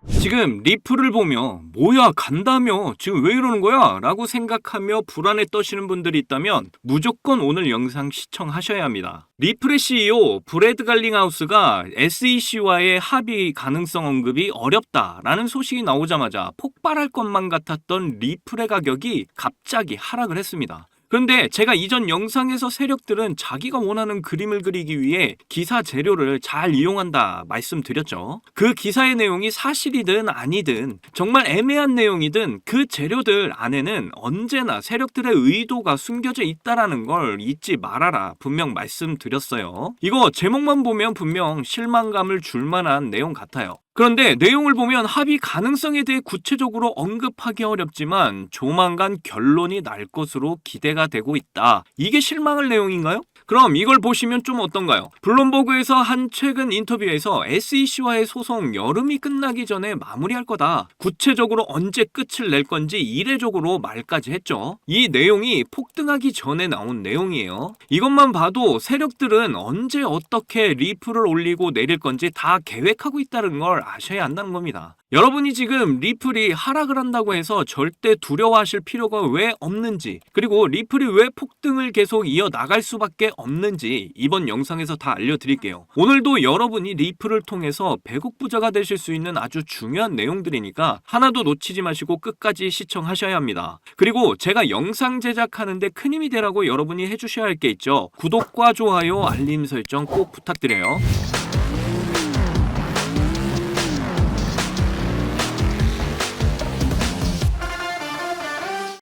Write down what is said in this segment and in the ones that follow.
지금 리플을 보며 뭐야 간다며 지금 왜 이러는 거야? 라고 생각하며 불안에 떠시는 분들이 있다면 무조건 오늘 영상 시청하셔야 합니다. 리플의 CEO 브래드 갈링하우스가 SEC와의 합의 가능성 언급이 어렵다라는 소식이 나오자마자 폭발할 것만 같았던 리플의 가격이 갑자기 하락을 했습니다. 그런데 제가 이전 영상에서 세력들은 자기가 원하는 그림을 그리기 위해 기사 재료를 잘 이용한다 말씀드렸죠. 그 기사의 내용이 사실이든 아니든 정말 애매한 내용이든 그 재료들 안에는 언제나 세력들의 의도가 숨겨져 있다라는 걸 잊지 말아라 분명 말씀드렸어요. 이거 제목만 보면 분명 실망감을 줄 만한 내용 같아요. 그런데 내용을 보면 합의 가능성에 대해 구체적으로 언급하기 어렵지만 조만간 결론이 날 것으로 기대가 되고 있다. 이게 실망할 내용인가요? 그럼 이걸 보시면 좀 어떤가요? 블룸버그에서 한 최근 인터뷰에서 SEC와의 소송 여름이 끝나기 전에 마무리할 거다. 구체적으로 언제 끝을 낼 건지 이례적으로 말까지 했죠. 이 내용이 폭등하기 전에 나온 내용이에요. 이것만 봐도 세력들은 언제 어떻게 리플을 올리고 내릴 건지 다 계획하고 있다는 걸 아셔야 한다는 겁니다. 여러분이 지금 리플이 하락을 한다고 해서 절대 두려워하실 필요가 왜 없는지, 그리고 리플이 왜 폭등을 계속 이어나갈 수밖에 없는지 이번 영상에서 다 알려드릴게요. 오늘도 여러분이 리플을 통해서 배국부자가 되실 수 있는 아주 중요한 내용들이니까 하나도 놓치지 마시고 끝까지 시청하셔야 합니다. 그리고 제가 영상 제작하는데 큰 힘이 되라고 여러분이 해주셔야 할 게 있죠. 구독과 좋아요, 알림 설정 꼭 부탁드려요.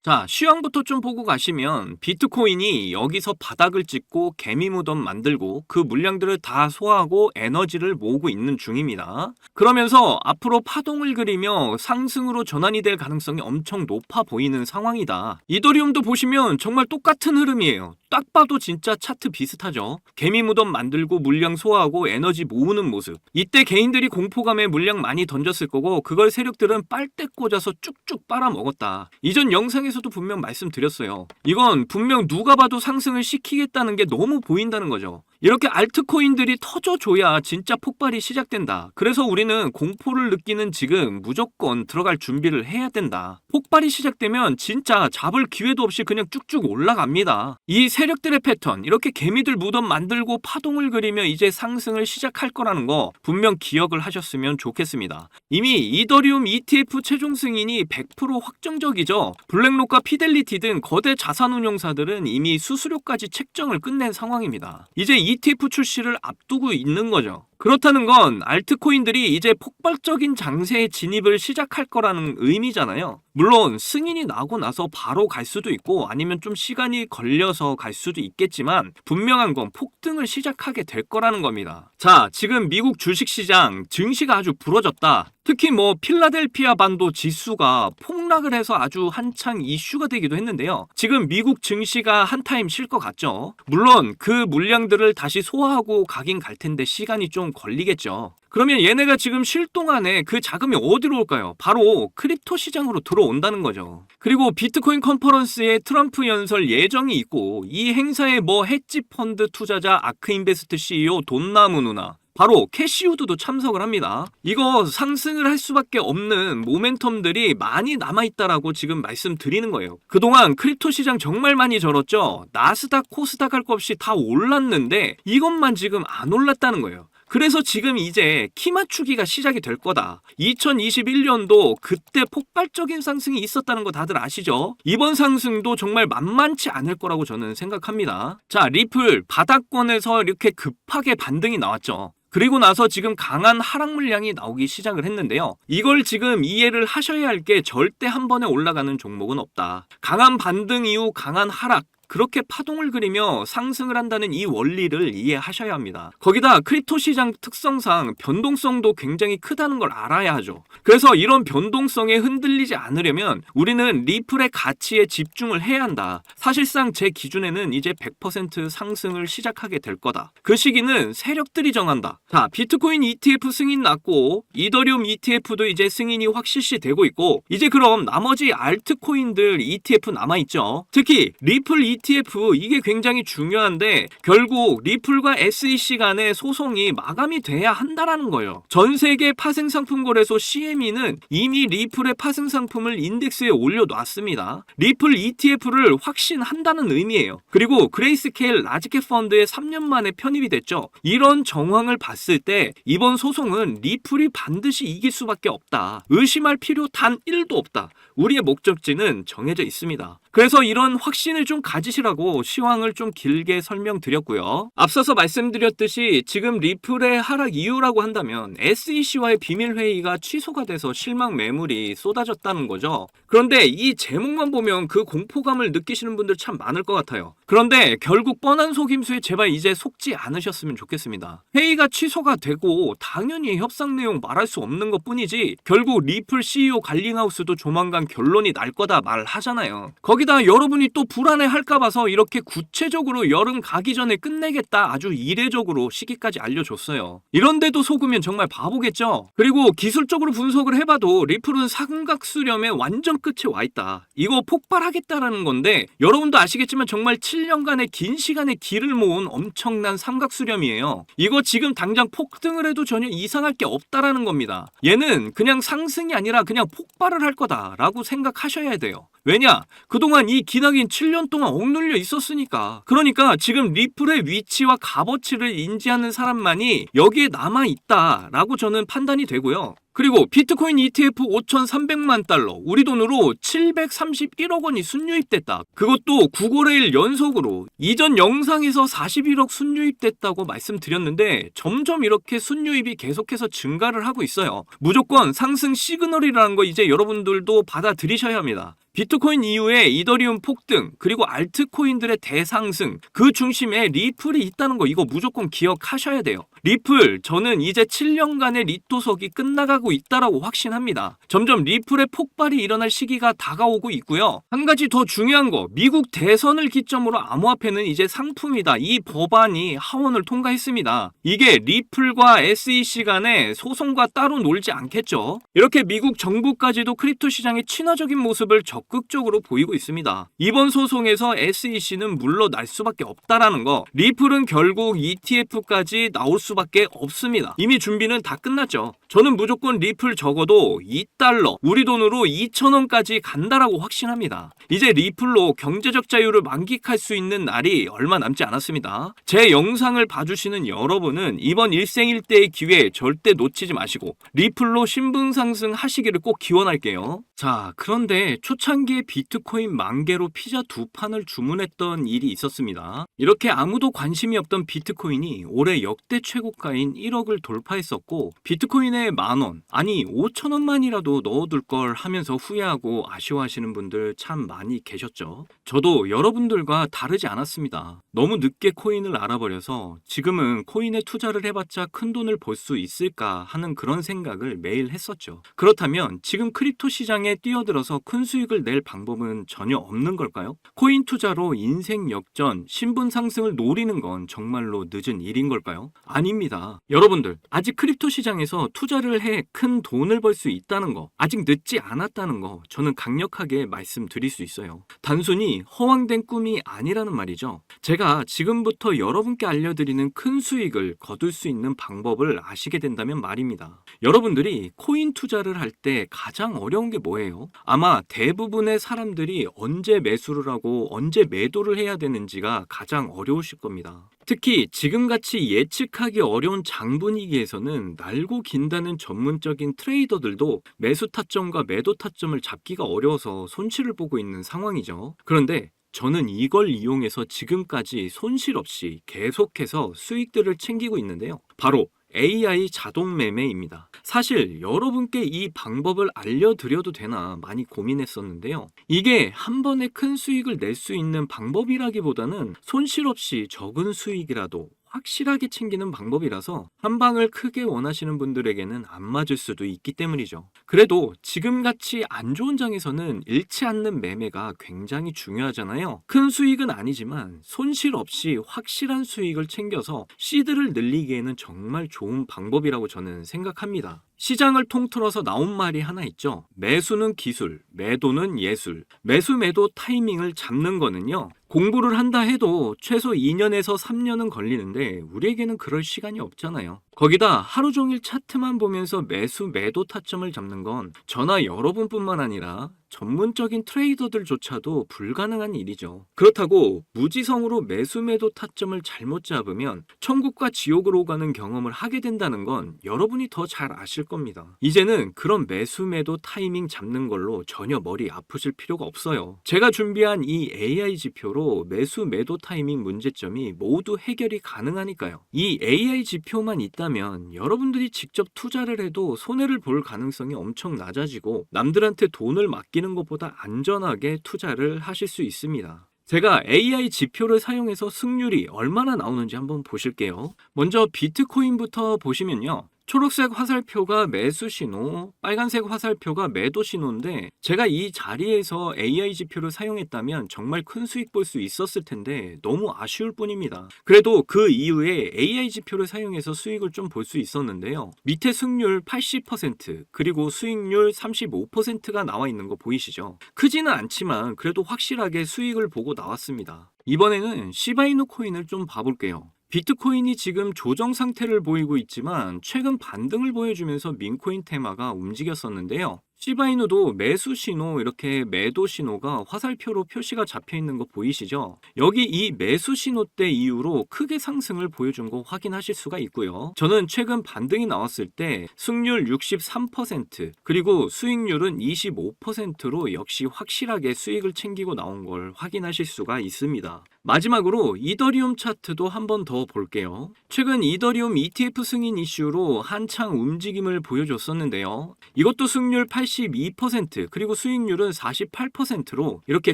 자, 시황부터 좀 보고 가시면 비트코인이 여기서 바닥을 찍고 개미 무덤 만들고 그 물량들을 다 소화하고 에너지를 모으고 있는 중입니다. 그러면서 앞으로 파동을 그리며 상승으로 전환이 될 가능성이 엄청 높아 보이는 상황이다. 이더리움도 보시면 정말 똑같은 흐름이에요. 딱 봐도 진짜 차트 비슷하죠. 개미 무덤 만들고 물량 소화하고 에너지 모으는 모습. 이때 개인들이 공포감에 물량 많이 던졌을 거고 그걸 세력들은 빨대 꽂아서 쭉쭉 빨아먹었다. 이전 영상에서도 분명 말씀드렸어요. 이건 분명 누가 봐도 상승을 시키겠다는 게 너무 보인다는 거죠. 이렇게 알트코인들이 터져줘야 진짜 폭발이 시작된다. 그래서 우리는 공포를 느끼는 지금 무조건 들어갈 준비를 해야 된다. 폭발이 시작되면 진짜 잡을 기회도 없이 그냥 쭉쭉 올라갑니다. 이 세력들의 패턴, 이렇게 개미들 무덤 만들고 파동을 그리며 이제 상승을 시작할 거라는 거 분명 기억을 하셨으면 좋겠습니다. 이미 이더리움 ETF 최종 승인이 100% 확정적이죠. 블랙록과 피델리티 등 거대 자산운용사들은 이미 수수료까지 책정을 끝낸 상황입니다. 이제 ETF 출시를 앞두고 있는 거죠. 그렇다는 건 알트코인들이 이제 폭발적인 장세에 진입을 시작할 거라는 의미잖아요. 물론 승인이 나고 나서 바로 갈 수도 있고 아니면 좀 시간이 걸려서 갈 수도 있겠지만 분명한 건 폭등을 시작하게 될 거라는 겁니다. 자, 지금 미국 주식시장 증시가 아주 부러졌다. 특히 필라델피아 반도 지수가 폭락을 해서 아주 한창 이슈가 되기도 했는데요. 지금 미국 증시가 한타임 쉴 것 같죠. 물론 그 물량들을 다시 소화하고 가긴 갈 텐데 시간이 좀 걸리겠죠. 그러면 얘네가 지금 쉴 동안에 그 자금이 어디로 올까요? 바로 크립토 시장으로 들어온다는 거죠. 그리고 비트코인 컨퍼런스에 트럼프 연설 예정이 있고 이 행사에 헤지 펀드 투자자 아크인베스트 CEO 돈나무 누나 바로 캐시우드도 참석을 합니다. 이거 상승을 할 수밖에 없는 모멘텀들이 많이 남아있다라고 지금 말씀드리는 거예요. 그동안 크립토 시장 정말 많이 절었죠. 나스닥, 코스닥 할 것 없이 다 올랐는데 이것만 지금 안 올랐다는 거예요. 그래서 지금 이제 키 맞추기가 시작이 될 거다. 2021년도 그때 폭발적인 상승이 있었다는 거 다들 아시죠? 이번 상승도 정말 만만치 않을 거라고 저는 생각합니다. 자, 리플 바닥권에서 이렇게 급하게 반등이 나왔죠. 그리고 나서 지금 강한 하락 물량이 나오기 시작을 했는데요. 이걸 지금 이해를 하셔야 할 게 절대 한 번에 올라가는 종목은 없다. 강한 반등 이후 강한 하락, 그렇게 파동을 그리며 상승을 한다는 이 원리를 이해하셔야 합니다. 거기다 크립토 시장 특성상 변동성도 굉장히 크다는 걸 알아야 하죠. 그래서 이런 변동성에 흔들리지 않으려면 우리는 리플의 가치에 집중을 해야 한다. 사실상 제 기준에는 이제 100% 상승을 시작하게 될 거다. 그 시기는 세력들이 정한다. 자, 비트코인 ETF 승인 났고 이더리움 ETF도 이제 승인이 확 실시되고 있고 이제 그럼 나머지 알트코인들 ETF 남아있죠. 특히 리플 ETF 이게 굉장히 중요한데 결국 리플과 SEC 간의 소송이 마감이 돼야 한다라는 거예요. 전 세계 파생상품 거래소 CME는 이미 리플의 파생상품을 인덱스에 올려놨습니다. 리플 ETF를 확신한다는 의미예요. 그리고 그레이스케일 라지캡 펀드에 3년 만에 편입이 됐죠. 이런 정황을 봤을 때 이번 소송은 리플이 반드시 이길 수밖에 없다. 의심할 필요 단 1도 없다. 우리의 목적지는 정해져 있습니다. 그래서 이런 확신을 좀 가지시라고 시황을 좀 길게 설명드렸고요. 앞서서 말씀드렸듯이 지금 리플의 하락 이유라고 한다면 SEC와의 비밀회의가 취소가 돼서 실망 매물이 쏟아졌다는 거죠. 그런데 이 제목만 보면 그 공포감을 느끼시는 분들 참 많을 것 같아요. 그런데 결국 뻔한 속임수에 제발 이제 속지 않으셨으면 좋겠습니다. 회의가 취소가 되고 당연히 협상 내용 말할 수 없는 것 뿐이지 결국 리플 CEO 갈링하우스도 조만간 결론이 날 거다 말하잖아요. 거기다 여러분이 또 불안해할까 봐서 이렇게 구체적으로 여름 가기 전에 끝내겠다 아주 이례적으로 시기까지 알려줬어요. 이런데도 속으면 정말 바보겠죠? 그리고 기술적으로 분석을 해봐도 리플은 삼각수렴의 완전 끝에 와있다. 이거 폭발하겠다라는 건데 여러분도 아시겠지만 정말 7년간의 긴 시간의 길을 모은 엄청난 삼각수렴이에요. 이거 지금 당장 폭등을 해도 전혀 이상할 게 없다라는 겁니다. 얘는 그냥 상승이 아니라 그냥 폭발을 할 거다라고 생각하셔야 돼요. 왜냐? 그동안 이 기나긴 7년 동안 억눌려 있었으니까. 그러니까 지금 리플의 위치와 값어치를 인지하는 사람만이 여기에 남아있다라고 저는 판단이 되고요. 그리고 비트코인 ETF 5,300만 달러, 우리 돈으로 731억 원이 순유입됐다. 그것도 9거래일 연속으로. 이전 영상에서 41억 순유입됐다고 말씀드렸는데 점점 이렇게 순유입이 계속해서 증가를 하고 있어요. 무조건 상승 시그널이라는 거 이제 여러분들도 받아들이셔야 합니다. 비트코인 이후에 이더리움 폭등, 그리고 알트코인들의 대상승, 그 중심에 리플이 있다는 거 이거 무조건 기억하셔야 돼요. 리플, 저는 이제 7년간의 리토석이 끝나가고 있다라고 확신합니다. 점점 리플의 폭발이 일어날 시기가 다가오고 있고요. 한 가지 더 중요한 거, 미국 대선을 기점으로 암호화폐는 이제 상품이다. 이 법안이 하원을 통과했습니다. 이게 리플과 SEC 간의 소송과 따로 놀지 않겠죠. 이렇게 미국 정부까지도 크립토 시장의 친화적인 모습을 적극적으로 보이고 있습니다. 이번 소송에서 SEC는 물러날 수밖에 없다라는 거, 리플은 결국 ETF까지 나올 수밖에 없습니다. 이미 준비는 다 끝났죠. 저는 무조건 리플 적어도 2달러, 우리 돈으로 2,000원까지 간다라고 확신합니다. 이제 리플로 경제적 자유를 만끽할 수 있는 날이 얼마 남지 않았습니다. 제 영상을 봐주시는 여러분은 이번 일생일대의 기회 절대 놓치지 마시고 리플로 신분 상승 하시기를 꼭 기원할게요. 자, 그런데 초창기에 비트코인 10,000개로 피자 2판을 주문했던 일이 있었습니다. 이렇게 아무도 관심이 없던 비트코인이 올해 역대 최고가인 1억을 돌파했었고, 비트코인에 10,000원, 아니 5,000원만이라도 넣어둘 걸 하면서 후회하고 아쉬워하시는 분들 참 많이 계셨죠. 저도 여러분들과 다르지 않았습니다. 너무 늦게 코인을 알아버려서 지금은 코인에 투자를 해봤자 큰 돈을 벌 수 있을까 하는 그런 생각을 매일 했었죠. 그렇다면 지금 크립토 시장에 뛰어들어서 큰 수익을 낼 방법은 전혀 없는 걸까요? 코인 투자로 인생 역전, 신분 상승을 노리는 건 정말로 늦은 일인 걸까요? 아닙니다. 여러분들, 아직 크립토 시장에서 투자를 해 큰 돈을 벌 수 있다는 거, 아직 늦지 않았다는 거 저는 강력하게 말씀드릴 수 있어요. 단순히 허황된 꿈이 아니라는 말이죠. 제가 지금부터 여러분께 알려드리는 큰 수익을 거둘 수 있는 방법을 아시게 된다면 말입니다. 여러분들이 코인 투자를 할 때 가장 어려운 게 뭐예요? 아마 대부분의 사람들이 언제 매수를 하고 언제 매도를 해야 되는지가 가장 어려우실 겁니다. 특히 지금같이 예측하기 어려운 장분위기에서는 날고 긴다는 전문적인 트레이더들도 매수 타점과 매도 타점을 잡기가 어려워서 손실을 보고 있는 상황이죠. 그런데 저는 이걸 이용해서 지금까지 손실 없이 계속해서 수익들을 챙기고 있는데요. 바로 AI 자동 매매입니다. 사실 여러분께 이 방법을 알려드려도 되나 많이 고민했었는데요. 이게 한 번에 큰 수익을 낼 수 있는 방법이라기보다는 손실 없이 적은 수익이라도 확실하게 챙기는 방법이라서 한 방을 크게 원하시는 분들에게는 안 맞을 수도 있기 때문이죠. 그래도 지금같이 안 좋은 장에서는 잃지 않는 매매가 굉장히 중요하잖아요. 큰 수익은 아니지만 손실 없이 확실한 수익을 챙겨서 시드를 늘리기에는 정말 좋은 방법이라고 저는 생각합니다. 시장을 통틀어서 나온 말이 하나 있죠. 매수는 기술, 매도는 예술. 매수 매도 타이밍을 잡는 거는요, 공부를 한다 해도 최소 2년에서 3년은 걸리는데 우리에게는 그럴 시간이 없잖아요. 거기다 하루 종일 차트만 보면서 매수 매도 타점을 잡는 건 저나 여러분뿐만 아니라 전문적인 트레이더들조차도 불가능한 일이죠. 그렇다고 무지성으로 매수 매도 타점을 잘못 잡으면 천국과 지옥으로 가는 경험을 하게 된다는 건 여러분이 더 잘 아실 겁니다. 이제는 그런 매수 매도 타이밍 잡는 걸로 전혀 머리 아프실 필요가 없어요. 제가 준비한 이 AI 지표로 매수 매도 타이밍 문제점이 모두 해결이 가능하니까요. 이 AI 지표만 있다면 여러분들이 직접 투자를 해도 손해를 볼 가능성이 엄청 낮아지고 남들한테 돈을 맡기는 것보다 안전하게 투자를 하실 수 있습니다. 제가 AI 지표를 사용해서 승률이 얼마나 나오는지 한번 보실게요. 먼저 비트코인부터 보시면요. 초록색 화살표가 매수 신호, 빨간색 화살표가 매도 신호인데 제가 이 자리에서 AI 지표를 사용했다면 정말 큰 수익 볼 수 있었을 텐데 너무 아쉬울 뿐입니다. 그래도 그 이후에 AI 지표를 사용해서 수익을 좀 볼 수 있었는데요. 밑에 승률 80% 그리고 수익률 35%가 나와 있는 거 보이시죠? 크지는 않지만 그래도 확실하게 수익을 보고 나왔습니다. 이번에는 시바이누 코인을 좀 봐볼게요. 비트코인이 지금 조정 상태를 보이고 있지만 최근 반등을 보여주면서 민코인 테마가 움직였었는데요. 시바이누도 매수 신호, 이렇게 매도 신호가 화살표로 표시가 잡혀 있는 거 보이시죠? 여기 이 매수 신호 때 이후로 크게 상승을 보여준 거 확인하실 수가 있고요. 저는 최근 반등이 나왔을 때 승률 63% 그리고 수익률은 25%로 역시 확실하게 수익을 챙기고 나온 걸 확인하실 수가 있습니다. 마지막으로 이더리움 차트도 한 번 더 볼게요. 최근 이더리움 ETF 승인 이슈로 한창 움직임을 보여줬었는데요. 이것도 승률 82% 그리고 수익률은 48%로 이렇게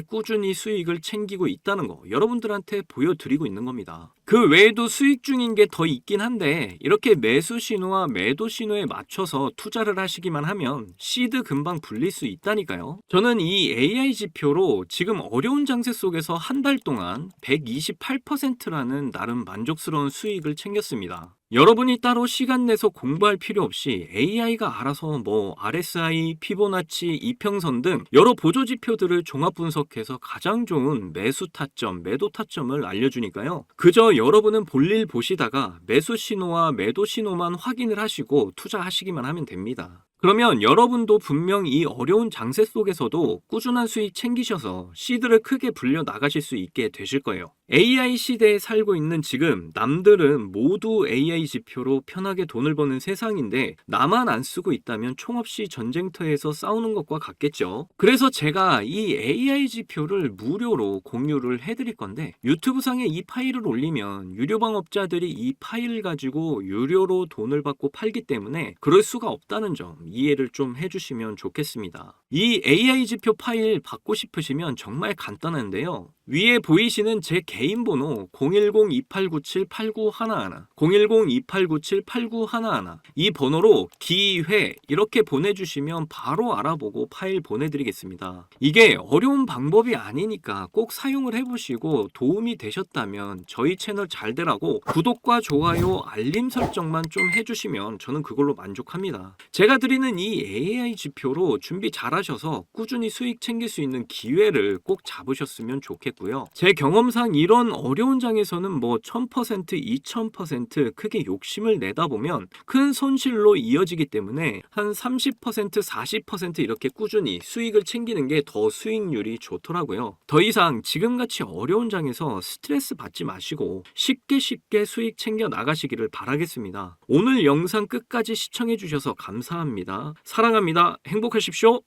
꾸준히 수익을 챙기고 있다는 거 여러분들한테 보여드리고 있는 겁니다. 그 외에도 수익 중인 게 더 있긴 한데 이렇게 매수 신호와 매도 신호에 맞춰서 투자를 하시기만 하면 시드 금방 불릴 수 있다니까요. 저는 이 AI 지표로 지금 어려운 장세 속에서 한 달 동안 128%라는 나름 만족스러운 수익을 챙겼습니다. 여러분이 따로 시간 내서 공부할 필요 없이 AI가 알아서 RSI, 피보나치, 이평선 등 여러 보조 지표들을 종합 분석해서 가장 좋은 매수 타점, 매도 타점을 알려주니까요. 그저 여러분은 볼일 보시다가 매수 신호와 매도 신호만 확인을 하시고 투자하시기만 하면 됩니다. 그러면 여러분도 분명 이 어려운 장세 속에서도 꾸준한 수익 챙기셔서 시드를 크게 불려 나가실 수 있게 되실 거예요. AI 시대에 살고 있는 지금 남들은 모두 AI 지표로 편하게 돈을 버는 세상인데 나만 안 쓰고 있다면 총없이 전쟁터에서 싸우는 것과 같겠죠. 그래서 제가 이 AI 지표를 무료로 공유를 해드릴 건데 유튜브상에 이 파일을 올리면 유료방업자들이 이 파일을 가지고 유료로 돈을 받고 팔기 때문에 그럴 수가 없다는 점 이해를 좀 해주시면 좋겠습니다. 이 AI 지표 파일 받고 싶으시면 정말 간단한데요. 위에 보이시는 제 개인 번호 010-2897-8911 010-2897-8911 이 번호로 기회 이렇게 보내주시면 바로 알아보고 파일 보내드리겠습니다. 이게 어려운 방법이 아니니까 꼭 사용을 해보시고 도움이 되셨다면 저희 채널 잘 되라고 구독과 좋아요 알림 설정만 좀 해주시면 저는 그걸로 만족합니다. 제가 드리는 이 AI 지표로 준비 잘 하셔서 꾸준히 수익 챙길 수 있는 기회를 꼭 잡으셨으면 좋겠고요. 제 경험상 이런 어려운 장에서는 1000%, 2000% 크게 욕심을 내다 보면 큰 손실로 이어지기 때문에 한 30%, 40% 이렇게 꾸준히 수익을 챙기는 게 더 수익률이 좋더라고요. 더 이상 지금같이 어려운 장에서 스트레스 받지 마시고 쉽게 수익 챙겨 나가시기를 바라겠습니다. 오늘 영상 끝까지 시청해 주셔서 감사합니다. 사랑합니다. 행복하십시오.